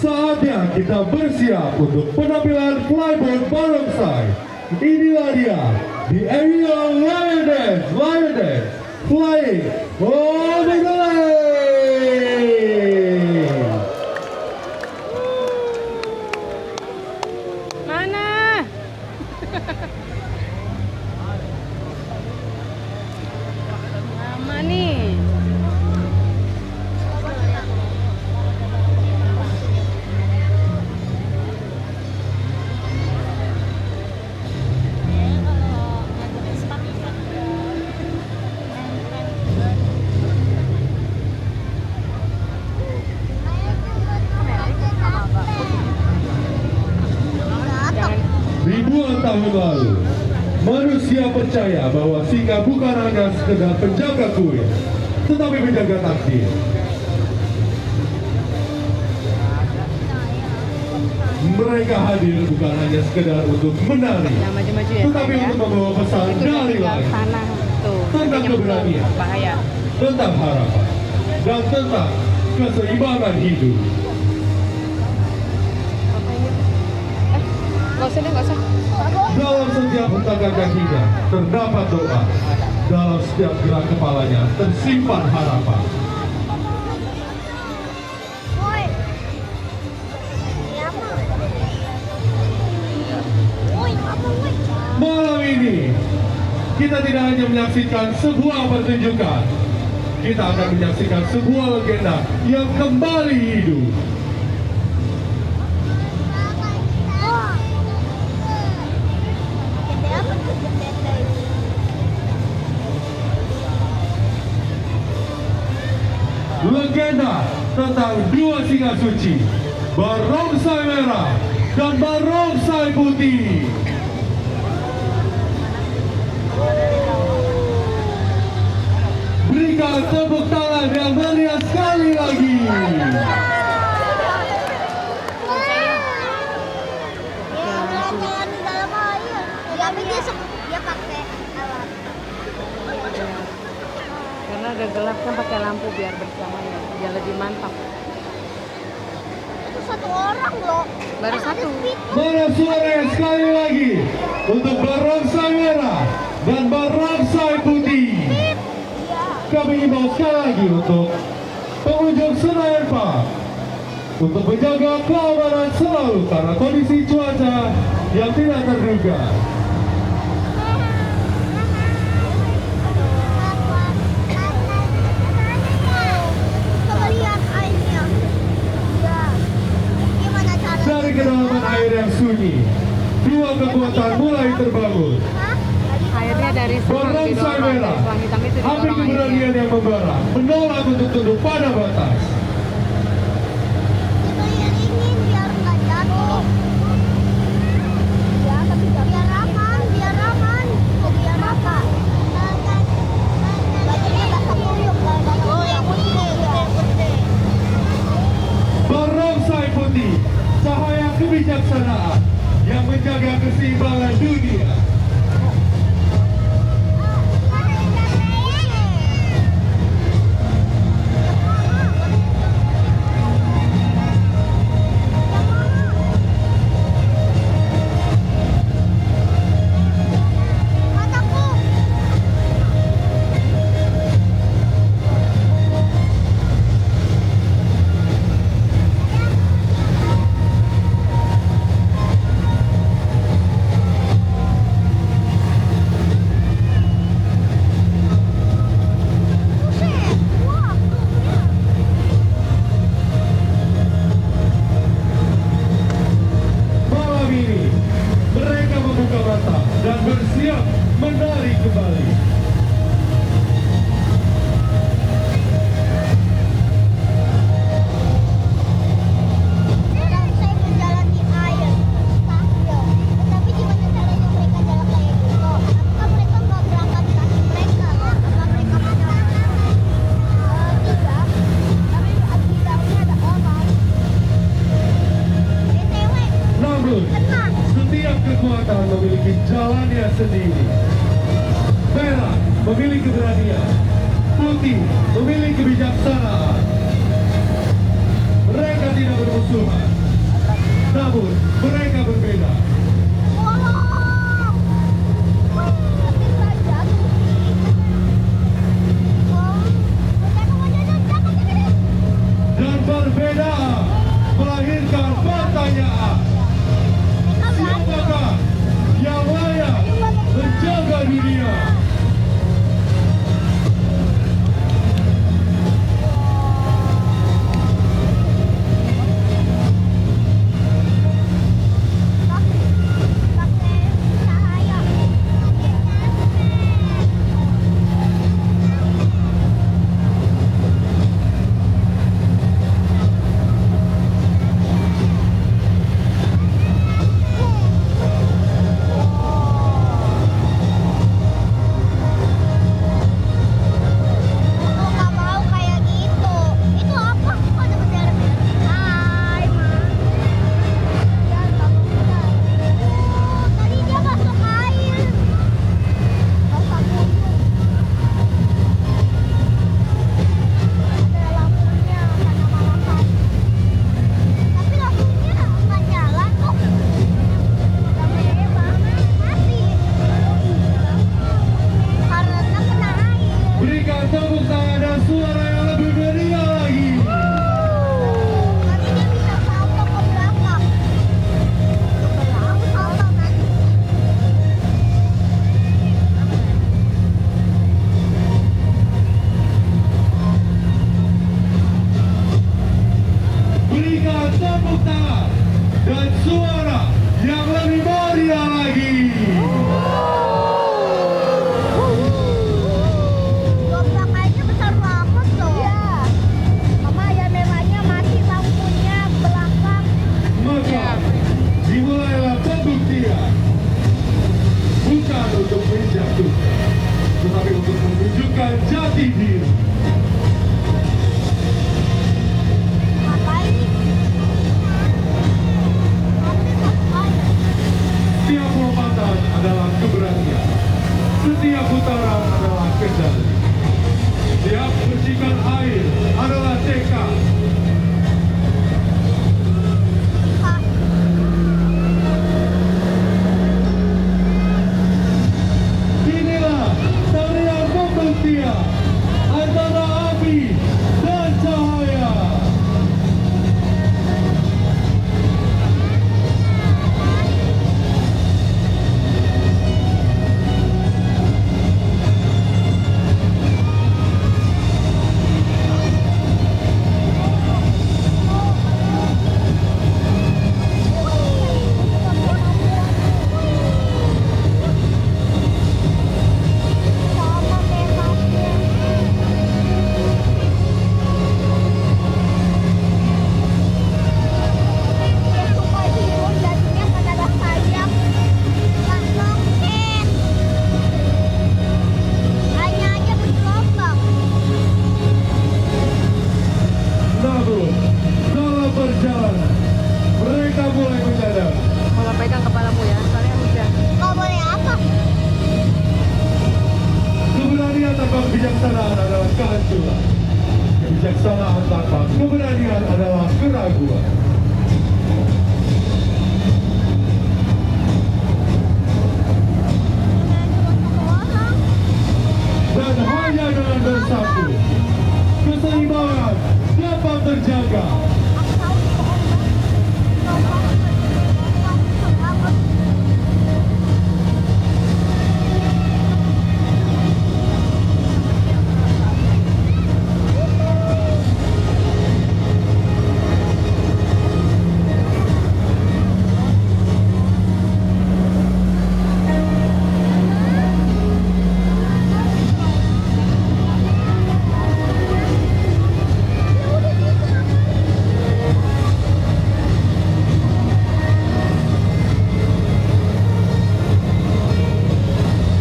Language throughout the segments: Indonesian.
Saatnya kita bersiap untuk penampilan flyboard barongsai. Inilah dia, the aerial lion dance, flying over the lake. Mana? Lama nih. Ribuan tahun lalu, manusia percaya bahwa singa bukan hanya sekedar penjaga kuil, tetapi penjaga takdir. Mereka hadir bukan hanya sekedar untuk menari, Yang maju-maju ya. tetapi Sayang, ya. untuk membawa pesan Itu udah dari tinggal langit tanah tuh. tentang Nyemplung. keberanian, Bahaya. tentang harapan, dan tentang keseimbangan hidup. Gak usah deh, gak usah. Dalam setiap hentakan kakinya terdapat doa. Dalam setiap gerak kepalanya tersimpan harapan. Malam ini kita tidak hanya menyaksikan sebuah pertunjukan, kita akan menyaksikan sebuah legenda yang kembali hidup. Legenda tentang dua singa suci, barongsai merah dan barongsai putih. Berikan tepuk tangan yang meriah sekali lagi. Karena udah gelap kan pakai lampu biar bersamanya, biar lebih mantap. Itu satu orang loh. Baru satu. Mana suaranya sekali lagi untuk barongsai merah dan barongsai putih. Kami himbau sekali lagi untuk pengunjung Senayan Park untuk menjaga keamanan selalu karena kondisi cuaca yang tidak terduga. Coba lihat airnya. Ya. Gimana cara? Dari kedalaman air yang sunyi, dua kekuatan mulai terbangun. Hah? Airnya dari selang Barongsai didorong, merah, dari selang hitam itu api didorong airnya. keberanian yang membara, menolak untuk tunduk pada batas. Dikelilingin biar nggak jatuh. Ya, tapi biar aman, biar aman. Biar apa? Bajunya basah kuyup, oh yang putih. Barongsai putih, cahaya kebijaksanaan yang menjaga keseimbangan dunia. Mataku. Buset, wah, Malam ini, mereka membuka mata dan bersiap menari kembali. Sekarang saya berjalan di air, sambil. Tapi gimana caranya mereka jalan kayak gitu? Apakah mereka nggak berangkat kaki mereka? Apa mereka tidak? Tapi di dalamnya ada orang. BTW, Namun, tenang. setiap kekuatan memiliki jalannya sendiri. Merah memiliki keberanian, putih memiliki kebijaksanaan. Mereka tidak bermusuhan, Namun mereka berbeda. Wow. Wih, bisa jatuh. Oh, jangan. Dan perbedaan melahirkan pertanyaan. Siapakah yang layak menjaga dunia? Pakai cahaya. Aku nggak mau kayak gitu. Itu apa? Kok ada bendera merah? Hai, Ma. Jangan kamu bilang. Tadi dia masuk air. Gak usah mundur. Ada lampunya karena malam hari. Tapi lampunya nggak nyala kok. Lampunya mati. Karena kena air. Berikan tepuk tangan dan suara yang lebih meriah lagi. Nanti dia bisa salto ke belakang. Ke belakang salto nanti. Berikan tepuk tangan dan suara yang lebih meriah lagi. Gebrakannya besar banget loh. Iya. Mama ya memangnya mati lampunya belakang. Maka dimulailah pembuktian. Bukan untuk menjatuhkan, tetapi untuk menunjukkan jati diri. Ngapain nih? Ngapain? Setiap lompatan adalah keberanian. Setiap putaran adalah kendali. Setiap percikan air adalah tekad. Kak, Inilah tarian pembuktian antara api dan cahaya. sama memangnya. Dia suka tidur jadinya kan ada sayap. Nggak mungkin. Hanya aja bergelombang. Namun dalam perjalanan mereka mulai menyadari Mama pegang kepalamu ya, soalnya hujan. Nggak boleh apa? keberanian tanpa kebijaksanaan adalah kehancuran. Kebijaksanaan tanpa keberanian adalah keraguan. Orang. Dan hanya dengan bersatu, keseimbangan dapat terjaga. Aku tahu di pohon gelombang. Gelombang.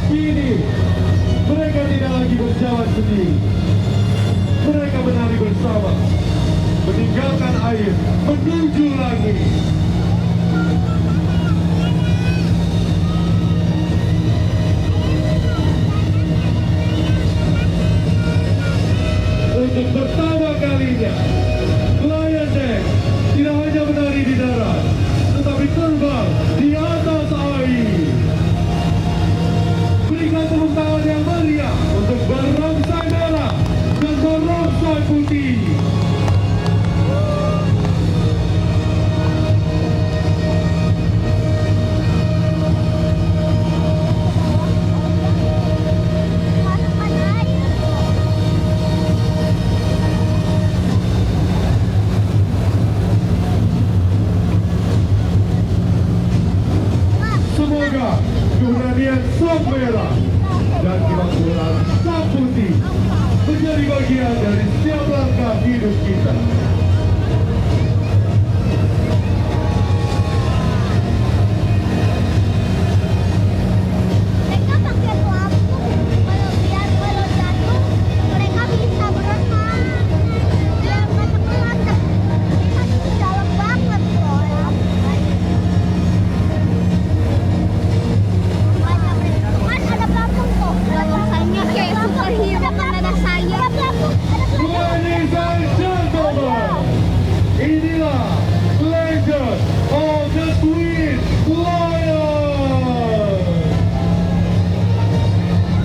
Kini mereka tidak lagi berjalan sendiri. Mereka menari bersama, meninggalkan air menuju langit. Untuk pertama kalinya, Lion Deck tidak hanya menari di darat, sang merah dan kemakmuran sang putih menjadi bagian dari setiap langkah hidup kita. Mereka pakai pelampung biar kalau jatuh mereka bisa berenang. Biar masuk ke lantai. Itu dalam banget loh. Kan ada pelampung tuh. Rasanya kayak superhero kan ada sayap. Ada pelampung. Ladies and gentlemen, inilah legend of the Twin Lion.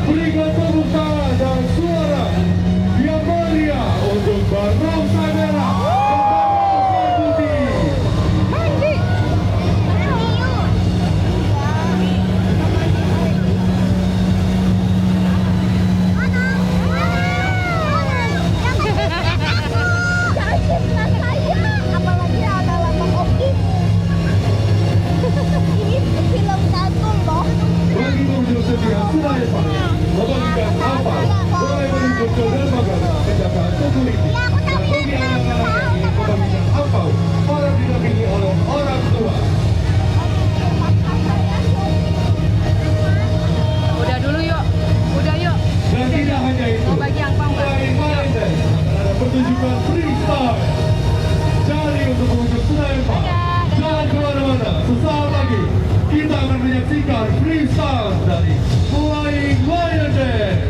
Berikan tepuk tangan dan suara yang meriah untuk barongsai merah dan barongsai putih. Apalagi ada lambang Optimus. Ini film kartun loh. Bagi pengunjung setia Senayan Park, membagikan apa boleh menunjuk ke dermaga penjagaan security. Ya, aku Dan tahu bagi ya, anak-anak yang ingin tahu. membagikan ampau, orang didampingi oleh orang tua. Udah dulu yuk. Udah yuk. Dan tidak hanya itu, Mau bagi angpau nggak? selain Valentine, akan ada pertunjukan freestyle. Jadi untuk pengunjung Senayan Park, jangan kemana-mana. Sesaat lagi kita akan menyaksikan freestyle dari Flying Lion Dance.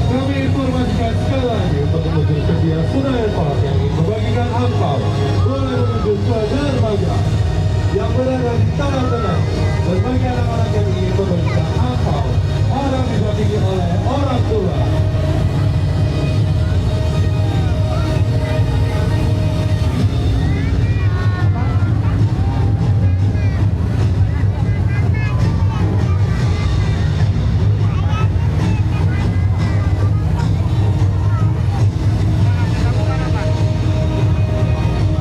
Kami informasikan sekali lagi untuk pengunjung setia Senayan Park yang ingin membagikan angpau boleh menuju ke dermaga yang berada di tengah-tengah. Dan bagi anak-anak yang ingin membagikan angpau, orang didampingi oleh orang tua.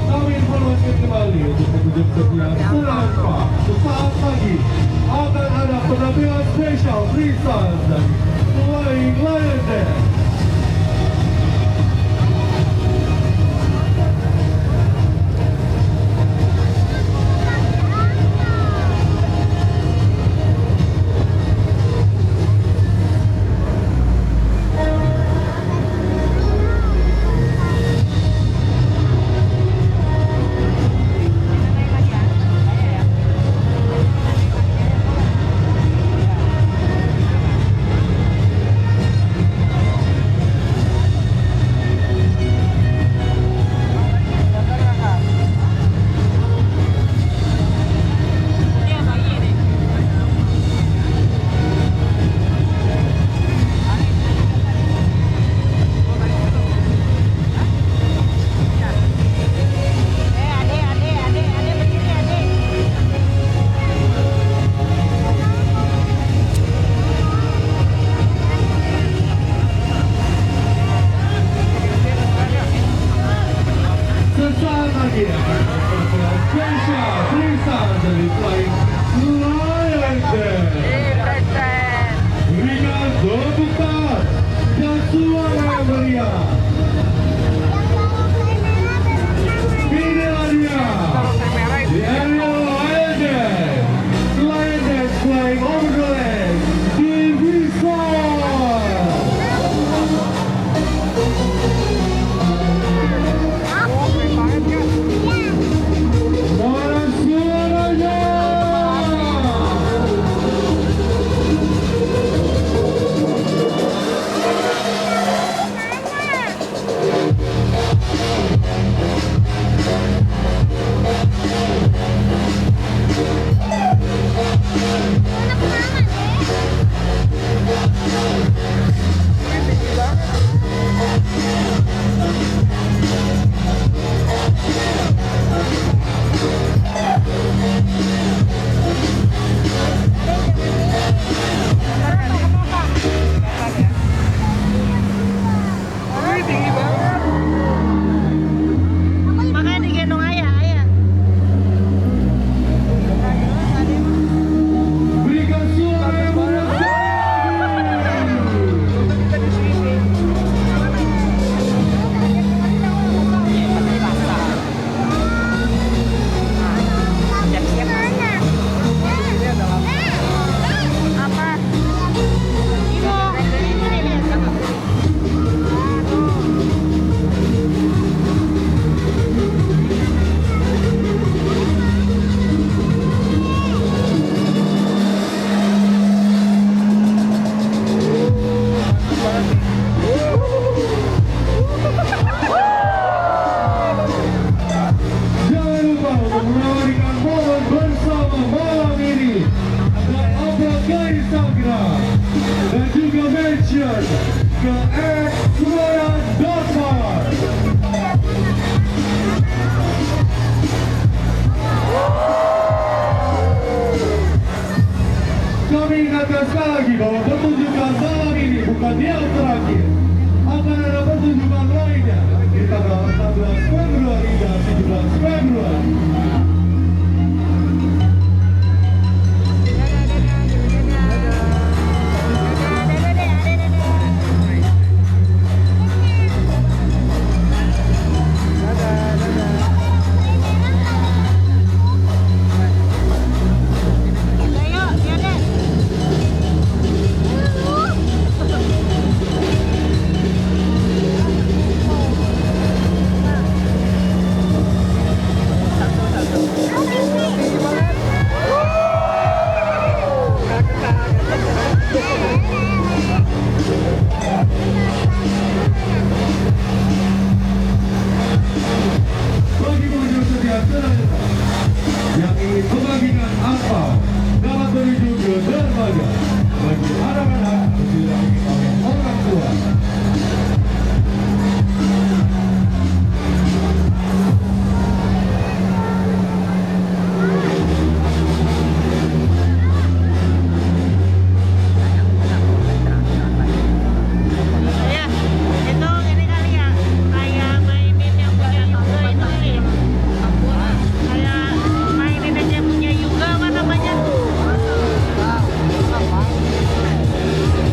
Kami informasikan kembali untuk pengunjung setia Senayan Park. Sesaat lagi akan ada penampilan spesial freestyle dari Flying Lion Dance. lagi ya. Special Tristan dari Flying Lion Dance. Berikan tepuk tangan dan suara yang meriah. Inilah dia, the Aerial Lion Dance. Lion Dance flying over the land. Mana suaranya? Makanya digendong ayah. Berikan suara yang meriah. Apa? Jangan lupa untuk menabadikan momen bersama malam ini dan upload ke Instagram dan juga mention ke @senayan.park. Kami ingatkan sekali lagi bahwa pertunjukan malam ini bukan yang terakhir. Akan ada pertunjukan lainnya di tanggal 14 Februari dan 17 Februari. Bagi pengunjung setia Senayan yang ingin membagikan angpau dapat menuju ke dermaga. Bagi anak-anak harus didampingi oleh orang tua. Ya, itu ini kali ya, kayak mainin yang punya Yuga itu sih. Kayak mainin aja punya Yuga apa namanya?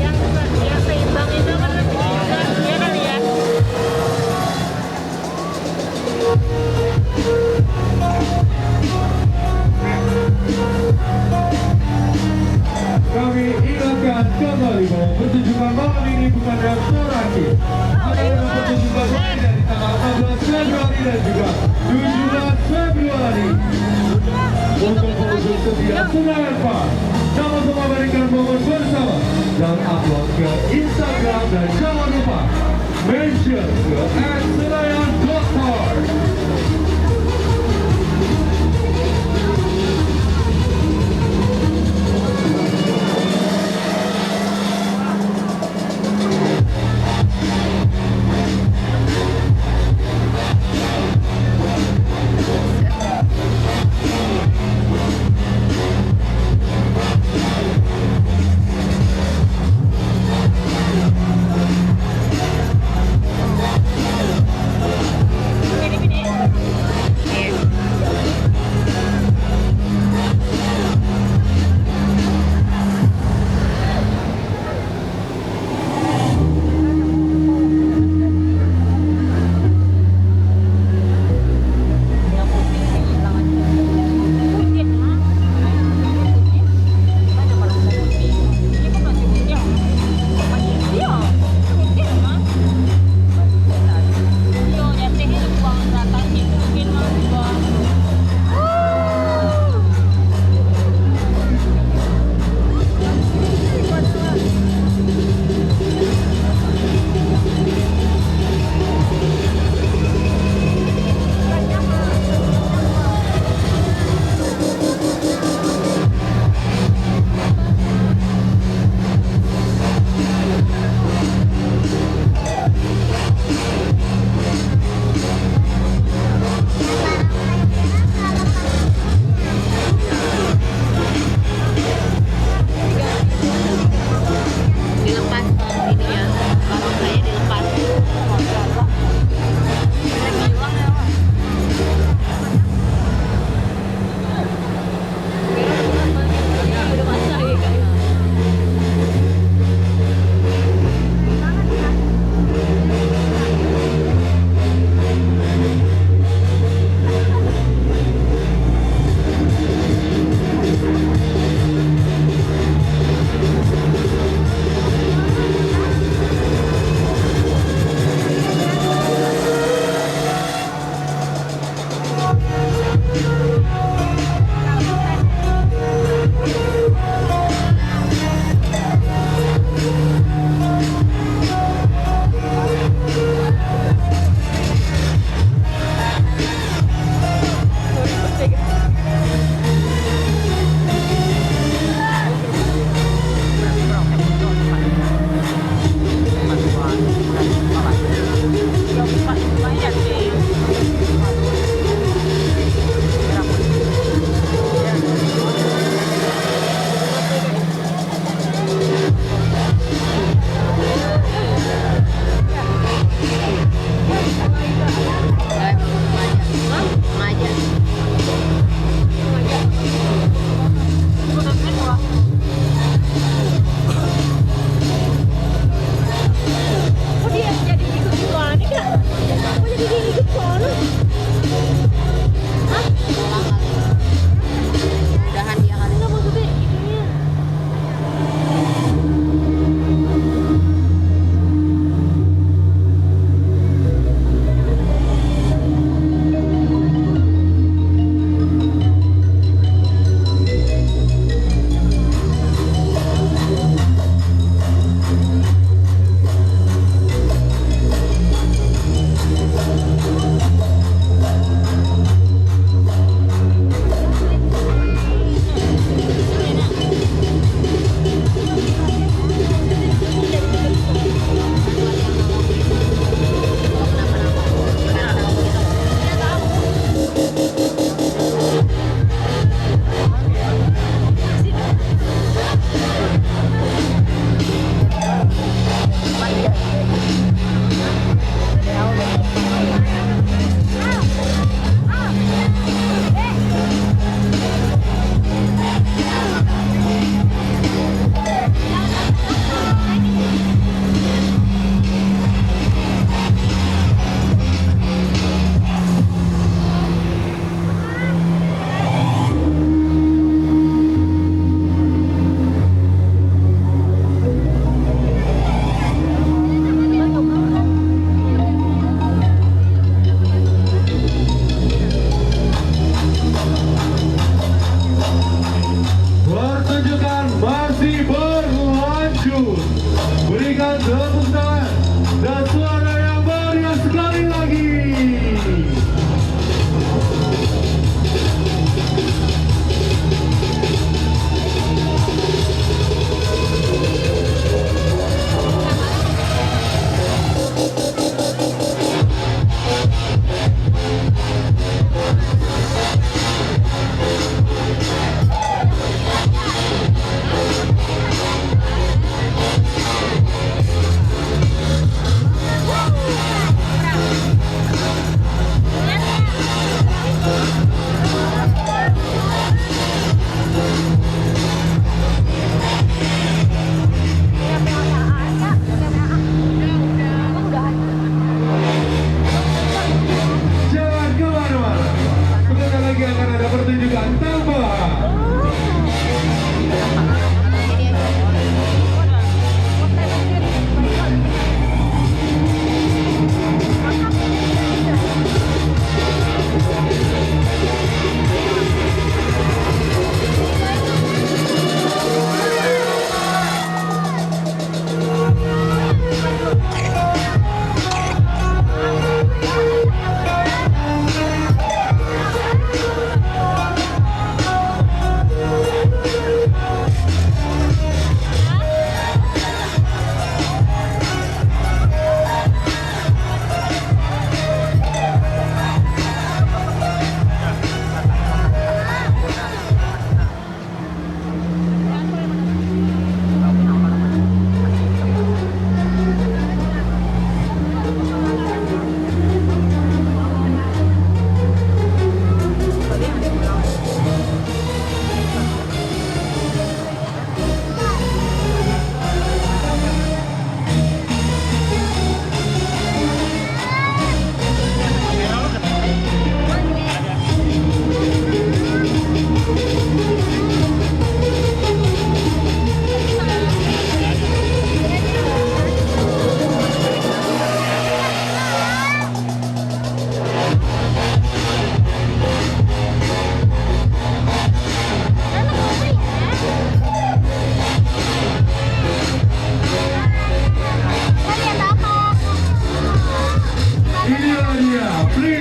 Yang seimbang itu kan punya Yuga, ya kali ya. Kami ingatkan kembali bahwa pertunjukan malam ini bukan yang terakhir. Akan ada pertunjukan lainnya di tanggal 14 Februari dan juga 17 Februari. Untuk pengunjung setia Senayan Park, jangan lupa berikan momen bersama dan upload ke Instagram dan jangan lupa mention ke @senayan.park.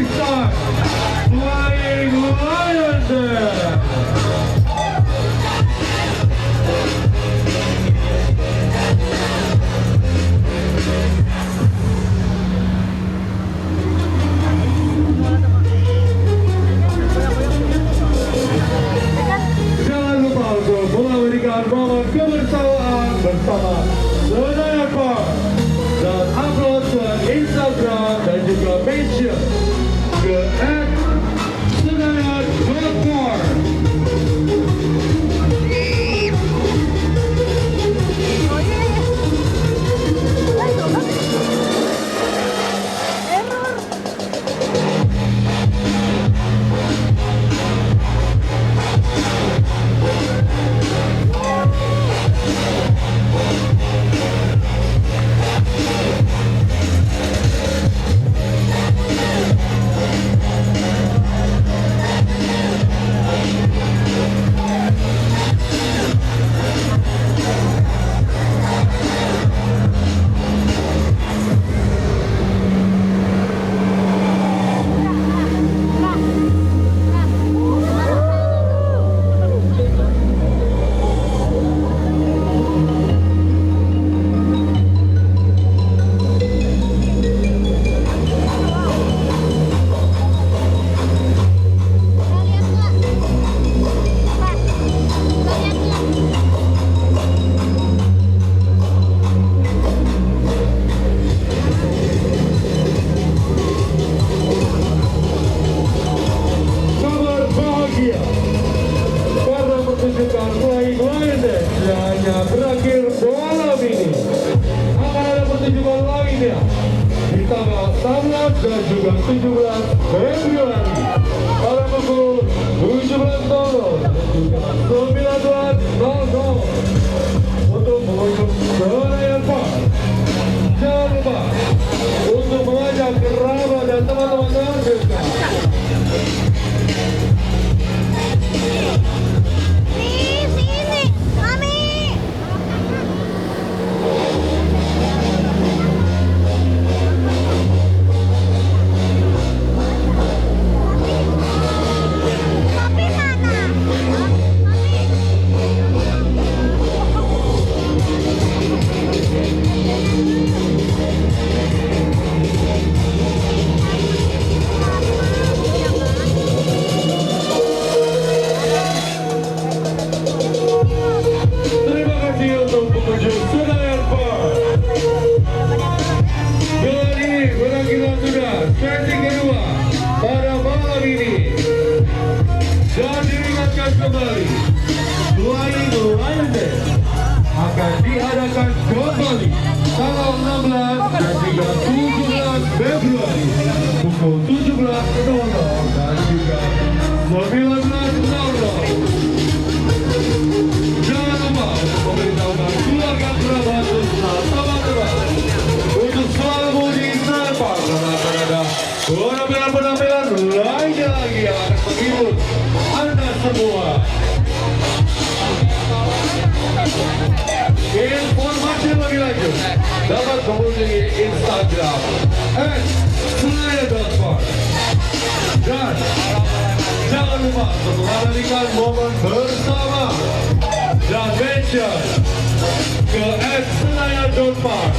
Isan Flying Lion Dance. Jangan lupa untuk memberikan momen kebersamaan bersama Senayan Park dan upload ke Instagram dan juga mention ke @senayan.park. Karena pertunjukan Flying Lion Dance hanya berakhir malam ini, akan ada pertunjukan lainnya di tanggal 16 dan juga 17 Februari pada pukul 17.00 dan juga 19.00 untuk mengunjung Senayan Park. Jangan lupa untuk mengajak kerabat dan teman-teman terdekat. Sini, Mami. Papi mana? Terima kasih untuk pengunjung Senayan Park. Dengan ini berakhirlah sudah sesi kedua pada malam ini. Dan diingatkan kembali, Flying Lion Dance akan diadakan kembali tanggal 16 dan juga 17 Februari pukul 17.00 dan juga 19.00. Jangan lupa memberitahukan keluarga kerabat serta teman-teman untuk selalu di Senayan Park karena akan ada penampilan-penampilan lainnya lagi yang akan menghibur Anda semua. Informasi lebih lanjut dapat menghubungi Instagram @senayan.park. Dan jangan lupa untuk mengabadikan momen bersama dan mention ke @senayan.park.